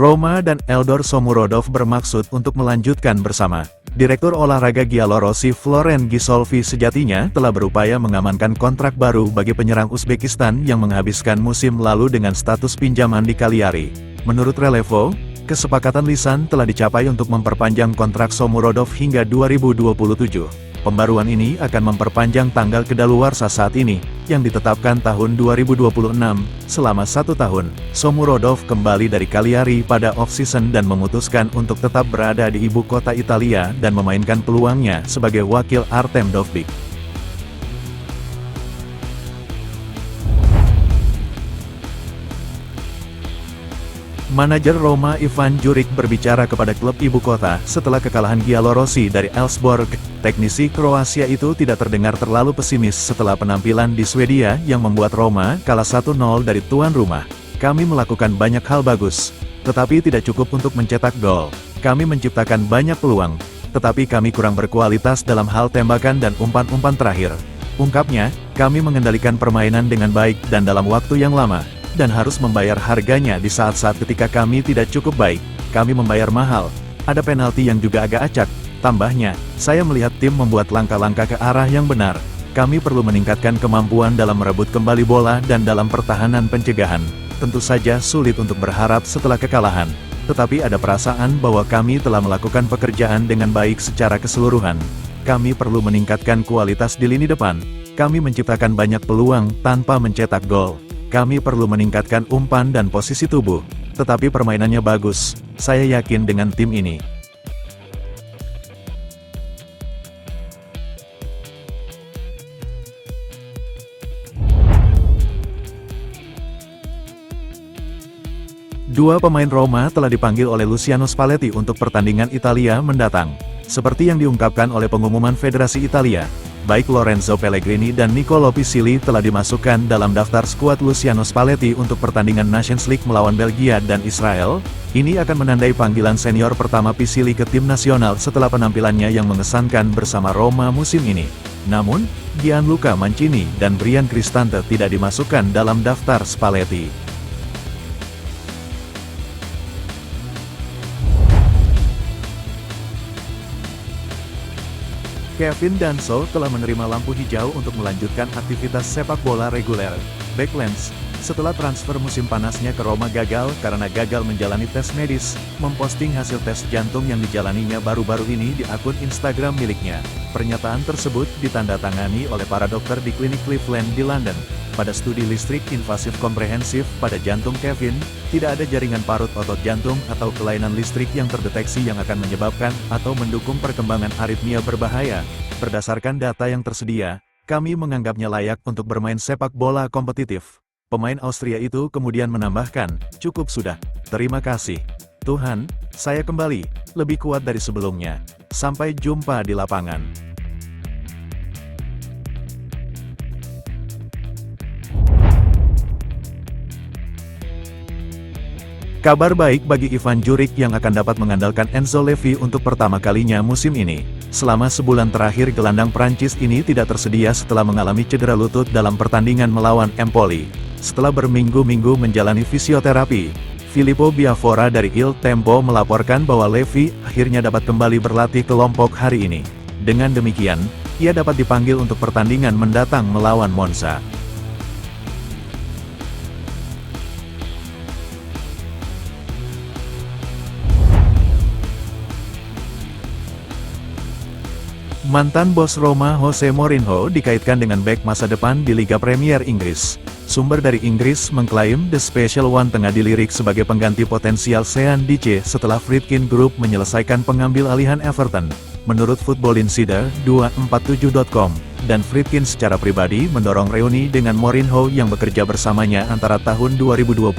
Roma dan Eldor Shomurodov bermaksud untuk melanjutkan bersama. Direktur olahraga Giallorossi Floren Gisolfi sejatinya telah berupaya mengamankan kontrak baru bagi penyerang Uzbekistan yang menghabiskan musim lalu dengan status pinjaman di Cagliari. Menurut Relevo, kesepakatan lisan telah dicapai untuk memperpanjang kontrak Shomurodov hingga 2027. Pembaruan ini akan memperpanjang tanggal kedaluarsa saat ini, yang ditetapkan tahun 2026, selama 1 tahun. Shomurodov kembali dari Cagliari pada off-season dan memutuskan untuk tetap berada di ibu kota Italia dan memainkan peluangnya sebagai wakil Artem Dovbyk. Manajer Roma Ivan Juric berbicara kepada klub ibu kota setelah kekalahan Giallorossi dari Elfsborg. Teknisi Kroasia itu tidak terdengar terlalu pesimis setelah penampilan di Swedia yang membuat Roma kalah 1-0 dari tuan rumah. Kami melakukan banyak hal bagus, tetapi tidak cukup untuk mencetak gol. Kami menciptakan banyak peluang, tetapi kami kurang berkualitas dalam hal tembakan dan umpan-umpan terakhir. Ungkapnya, kami mengendalikan permainan dengan baik dan dalam waktu yang lama, dan harus membayar harganya di saat-saat ketika kami tidak cukup baik. Kami membayar mahal. Ada penalti yang juga agak acak. Tambahnya, saya melihat tim membuat langkah-langkah ke arah yang benar. Kami perlu meningkatkan kemampuan dalam merebut kembali bola dan dalam pertahanan pencegahan. Tentu saja sulit untuk berharap setelah kekalahan. Tetapi ada perasaan bahwa kami telah melakukan pekerjaan dengan baik secara keseluruhan. Kami perlu meningkatkan kualitas di lini depan. Kami menciptakan banyak peluang tanpa mencetak gol. Kami perlu meningkatkan umpan dan posisi tubuh, tetapi permainannya bagus. Saya yakin dengan tim ini. Dua pemain Roma telah dipanggil oleh Luciano Spalletti untuk pertandingan Italia mendatang. Seperti yang diungkapkan oleh pengumuman Federasi Italia, baik Lorenzo Pellegrini dan Niccolò Pisili telah dimasukkan dalam daftar skuad Luciano Spalletti untuk pertandingan Nations League melawan Belgia dan Israel. Ini akan menandai panggilan senior pertama Pisili ke tim nasional setelah penampilannya yang mengesankan bersama Roma musim ini. Namun, Gianluca Mancini dan Bryan Cristante tidak dimasukkan dalam daftar Spalletti. Kevin Danso telah menerima lampu hijau untuk melanjutkan aktivitas sepak bola reguler. Backlands, setelah transfer musim panasnya ke Roma gagal karena gagal menjalani tes medis, memposting hasil tes jantung yang dijalaninya baru-baru ini di akun Instagram miliknya. Pernyataan tersebut ditandatangani oleh para dokter di klinik Cleveland di London. Pada studi listrik invasif komprehensif pada jantung Kevin, tidak ada jaringan parut otot jantung atau kelainan listrik yang terdeteksi yang akan menyebabkan atau mendukung perkembangan aritmia berbahaya. Berdasarkan data yang tersedia, kami menganggapnya layak untuk bermain sepak bola kompetitif. Pemain Austria itu kemudian menambahkan, "Cukup sudah. Terima kasih. Tuhan, saya kembali, lebih kuat dari sebelumnya. Sampai jumpa di lapangan." Kabar baik bagi Ivan Juric yang akan dapat mengandalkan Enzo Levy untuk pertama kalinya musim ini. Selama sebulan terakhir gelandang Prancis ini tidak tersedia setelah mengalami cedera lutut dalam pertandingan melawan Empoli. Setelah berminggu-minggu menjalani fisioterapi, Filippo Biafora dari Il Tempo melaporkan bahwa Levy akhirnya dapat kembali berlatih kelompok hari ini. Dengan demikian, ia dapat dipanggil untuk pertandingan mendatang melawan Monza. Mantan bos Roma Jose Mourinho dikaitkan dengan bek masa depan di Liga Premier Inggris. Sumber dari Inggris mengklaim The Special One tengah dilirik sebagai pengganti potensial Sean Dyche setelah Friedkin Group menyelesaikan pengambil alihan Everton. Menurut Football Insider 247.com, dan Friedkin secara pribadi mendorong reuni dengan Mourinho yang bekerja bersamanya antara tahun 2021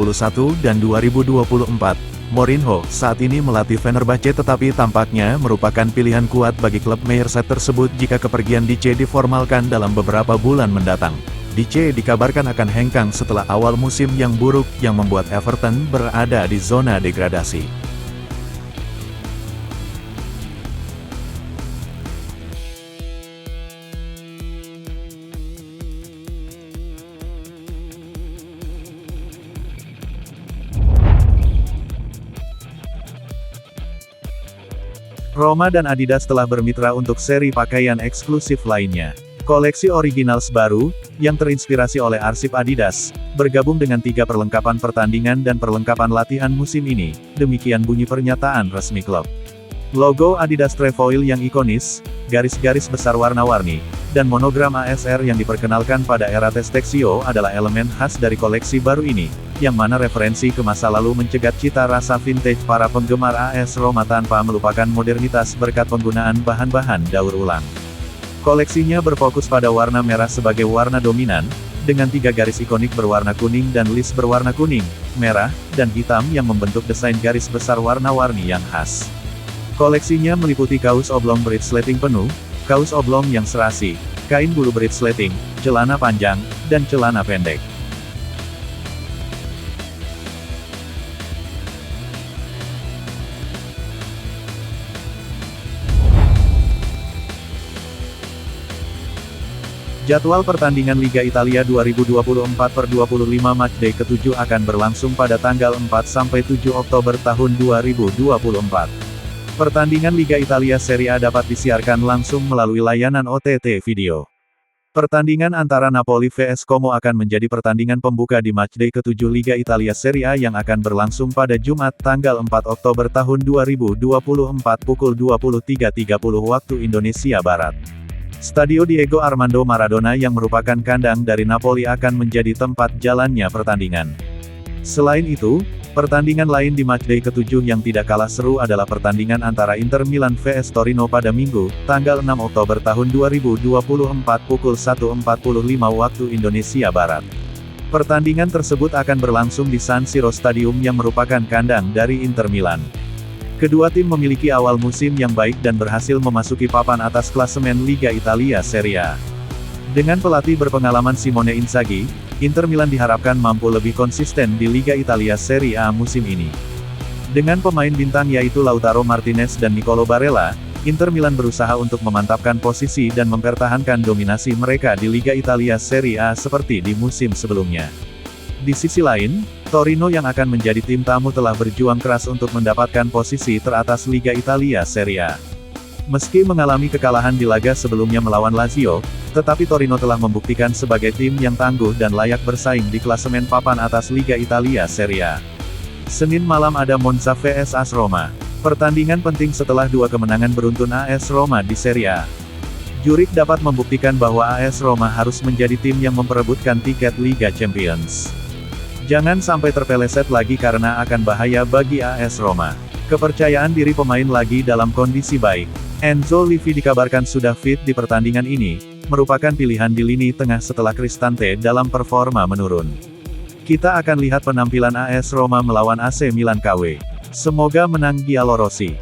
dan 2024. Mourinho saat ini melatih Fenerbahce tetapi tampaknya merupakan pilihan kuat bagi klub Merseyrail tersebut jika kepergian Dyche diformalkan dalam beberapa bulan mendatang. Dyche dikabarkan akan hengkang setelah awal musim yang buruk yang membuat Everton berada di zona degradasi. Roma dan Adidas telah bermitra untuk seri pakaian eksklusif lainnya. Koleksi Originals baru, yang terinspirasi oleh arsip Adidas, bergabung dengan 3 perlengkapan pertandingan dan perlengkapan latihan musim ini, demikian bunyi pernyataan resmi klub. Logo Adidas Trefoil yang ikonis, garis-garis besar warna-warni, dan monogram ASR yang diperkenalkan pada era Testexio adalah elemen khas dari koleksi baru ini, yang mana referensi ke masa lalu mencegat cita rasa vintage para penggemar AS Roma tanpa melupakan modernitas berkat penggunaan bahan-bahan daur ulang. Koleksinya berfokus pada warna merah sebagai warna dominan, dengan 3 garis ikonik berwarna kuning dan list berwarna kuning, merah, dan hitam yang membentuk desain garis besar warna-warni yang khas. Koleksinya meliputi kaos oblong bridge-sleting penuh, kaos oblong yang serasi, kain bulu bridge-sleting, celana panjang, dan celana pendek. Jadwal pertandingan Liga Italia 2024/25 Matchday ke-7 akan berlangsung pada tanggal 4-7 Oktober tahun 2024. Pertandingan Liga Italia Serie A dapat disiarkan langsung melalui layanan OTT video. Pertandingan antara Napoli vs Como akan menjadi pertandingan pembuka di Matchday ke-7 Liga Italia Serie A yang akan berlangsung pada Jumat tanggal 4 Oktober tahun 2024 pukul 23.30 waktu Indonesia Barat. Stadio Diego Armando Maradona yang merupakan kandang dari Napoli akan menjadi tempat jalannya pertandingan. Selain itu, pertandingan lain di Matchday ke-7 yang tidak kalah seru adalah pertandingan antara Inter Milan vs Torino pada Minggu, tanggal 6 Oktober tahun 2024 pukul 1.45 waktu Indonesia Barat. Pertandingan tersebut akan berlangsung di San Siro Stadium yang merupakan kandang dari Inter Milan. Kedua tim memiliki awal musim yang baik dan berhasil memasuki papan atas klasemen Liga Italia Serie A. Dengan pelatih berpengalaman Simone Inzaghi, Inter Milan diharapkan mampu lebih konsisten di Liga Italia Serie A musim ini. Dengan pemain bintang yaitu Lautaro Martinez dan Nicolo Barella, Inter Milan berusaha untuk memantapkan posisi dan mempertahankan dominasi mereka di Liga Italia Serie A seperti di musim sebelumnya. Di sisi lain, Torino yang akan menjadi tim tamu telah berjuang keras untuk mendapatkan posisi teratas Liga Italia Serie A. Meski mengalami kekalahan di laga sebelumnya melawan Lazio, tetapi Torino telah membuktikan sebagai tim yang tangguh dan layak bersaing di klasemen papan atas Liga Italia Serie A. Senin malam ada Monza vs AS Roma. Pertandingan penting setelah 2 kemenangan beruntun AS Roma di Serie A. Juric dapat membuktikan bahwa AS Roma harus menjadi tim yang memperebutkan tiket Liga Champions. Jangan sampai terpeleset lagi karena akan bahaya bagi AS Roma. Kepercayaan diri pemain lagi dalam kondisi baik. Enzo Livi dikabarkan sudah fit di pertandingan ini, merupakan pilihan di lini tengah setelah Cristante dalam performa menurun. Kita akan lihat penampilan AS Roma melawan AC Milan KW. Semoga menang Giallorossi.